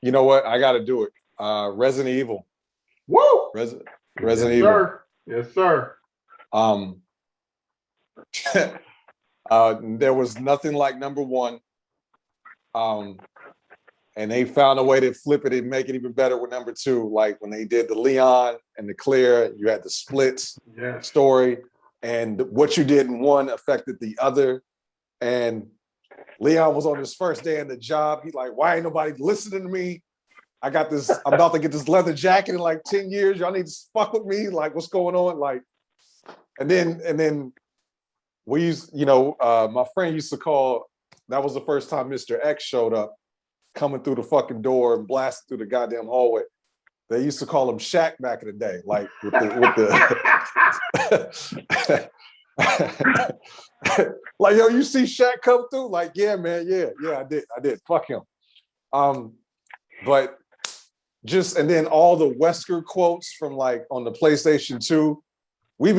You know what? I got to do it. Resident Evil. Woo! Resident Yes, Evil. sir. Yes, sir. Um, there was nothing like number one. And they found a way to flip it and make it even better with number two. Like when they did the Leon and the Claire, you had the splits story, and what you did in one affected the other. And Leon was on his first day in the job. He's like, why ain't nobody listening to me? I'm about to get this leather jacket in like 10 years. Y'all need to fuck with me. Like, what's going on? Like, and then we used, my friend used to call, that was the first time Mr. X showed up, coming through the fucking door and blasting through the goddamn hallway. They used to call him Shaq back in the day, like with the like, yo, you see Shaq come through? Like, yeah, man, yeah, I did. Fuck him. But just, and then all the Wesker quotes from like on the PlayStation 2, we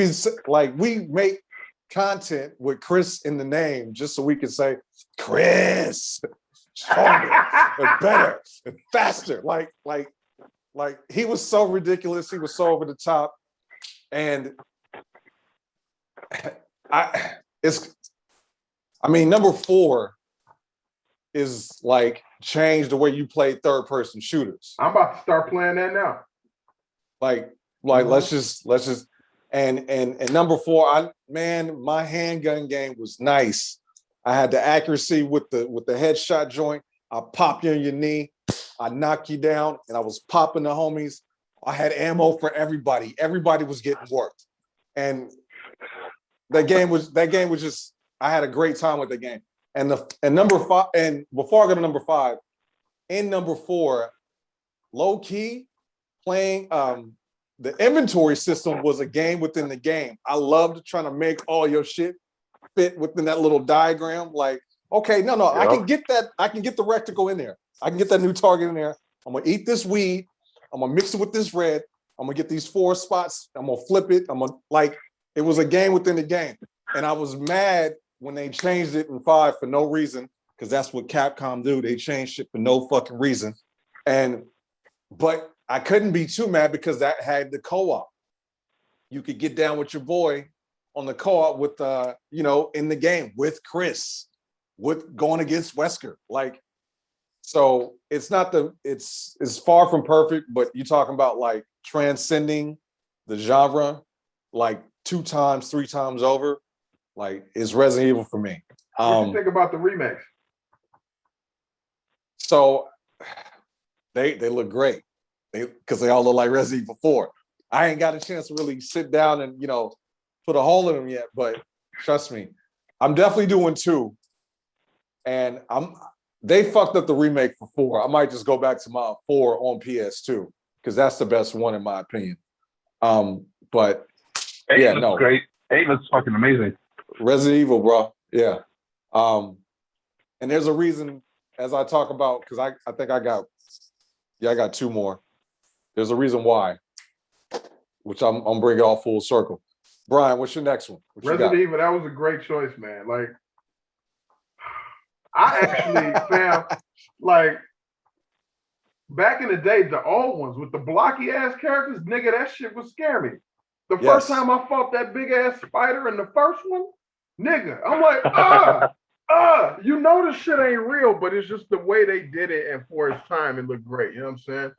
make content with Chris in the name just so we can say, Chris, stronger and better and faster. Like he was so ridiculous. He was so over the top. And number 4 is like changed the way you play third person shooters. I'm about to start playing that now. Like let's just and number 4, my handgun game was nice. I had the accuracy with the headshot joint. I pop you in your knee, I knock you down, and I was popping the homies. I had ammo for everybody. Everybody was getting worked. And that game was just, I had a great time with the game. And number 5, and before I go to number 5, in number 4, low key playing the inventory system was a game within the game. I loved trying to make all your shit fit within that little diagram. Like, okay, no, yep. I can get that. I can get the rectangle in there. I can get that new target in there. I'm gonna eat this weed. I'm gonna mix it with this red. I'm gonna get these 4 spots. I'm gonna flip it. It was a game within the game. And I was mad when they changed it in 5 for no reason, because that's what Capcom do. They change shit for no fucking reason. But I couldn't be too mad because that had the co-op. You could get down with your boy on the co-op with in the game with Chris, with going against Wesker. Like, so it's far from perfect, but you're talking about like transcending the genre like 2 times, 3 times over. Like, it's Resident Evil for me. What do you think about the remakes? So they look great. Because they all look like Resident Evil 4. I ain't got a chance to really sit down and, put a hole in them yet, but trust me, I'm definitely doing 2. And they fucked up the remake for 4. I might just go back to my 4 on PS2, because that's the best one in my opinion. But 8 looks great. 8 looks fucking amazing. Resident Evil, bro. Yeah. And there's a reason, as I talk about, because I think I got 2 more. There's a reason why, which I'm bringing all full circle. Brian, what's your next one? Resident Evil, that was a great choice, man. Like, I actually found, like, back in the day, the old ones with the blocky ass characters, nigga, that shit would scare me. The first time I fought that big ass spider in the first one, nigga, I'm like, this shit ain't real, but it's just the way they did it, and for its time, it looked great. You know what I'm saying?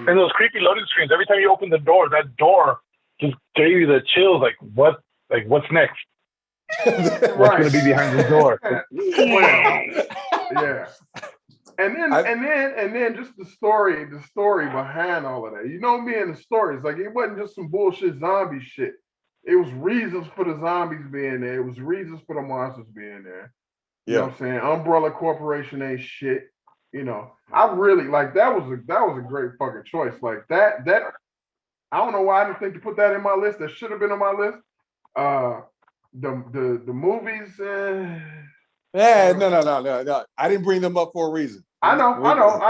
And those creepy loading screens. Every time you open the door, that door just gave you the chills. Like, what's next? What's gonna be behind the door? Yeah. And then just the story behind all of that. You know me and the stories. Like, it wasn't just some bullshit zombie shit. It was reasons for the zombies being there. It was reasons for the monsters being there. You know what I'm saying? Umbrella Corporation ain't shit. I really like that was a great fucking choice. Like that I don't know why I didn't think to put that in my list. That should have been on my list. The movies. No. I didn't bring them up for a reason. I know.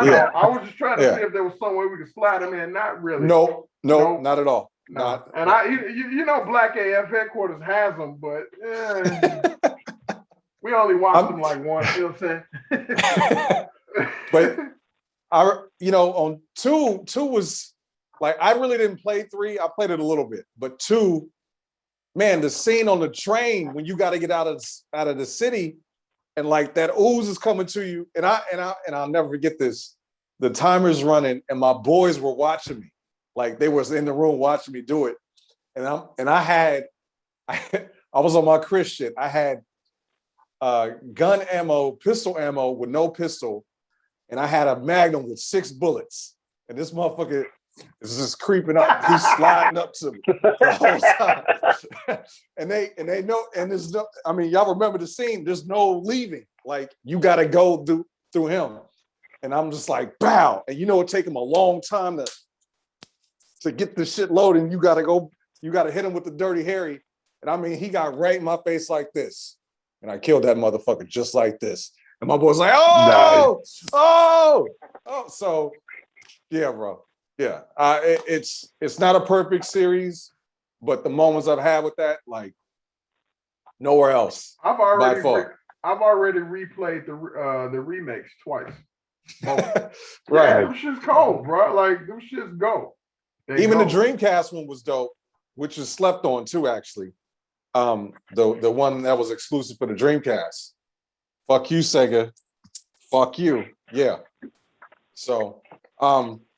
Yeah. I was just trying to see if there was some way we could slide them in. Not really. No, not at all. No. And Black AF headquarters has them, but we only watched them like once. You know what I'm saying? But on two was like, I really didn't play 3. I played it a little bit, but 2, man, the scene on the train when you got to get out of the city, and like that ooze is coming to you, and I'll never forget this. The timer's running, and my boys were watching me, like they was in the room watching me do it, and I was on my Christian. I had gun ammo, pistol ammo with no pistol, and I had a Magnum with 6 bullets, and this motherfucker is just creeping up. He's sliding up to me the whole time. and they know, and there's no, I mean, y'all remember the scene, there's no leaving. Like, you gotta go through him. And I'm just like, bow. And it take him a long time to get this shit loaded. And you gotta hit him with the Dirty Harry. And I mean, he got right in my face like this. And I killed that motherfucker just like this. And my boy's like, oh. So yeah, bro. Yeah, it's not a perfect series, but the moments I've had with that, like, nowhere else. I've already replayed the remakes twice. Right. Yeah, them shit's cold, bro. Like, them shit's go. Even the Dreamcast one was dope, which is slept on too, actually. The one that was exclusive for the Dreamcast. Fuck you, Sega. Fuck you. Yeah. So,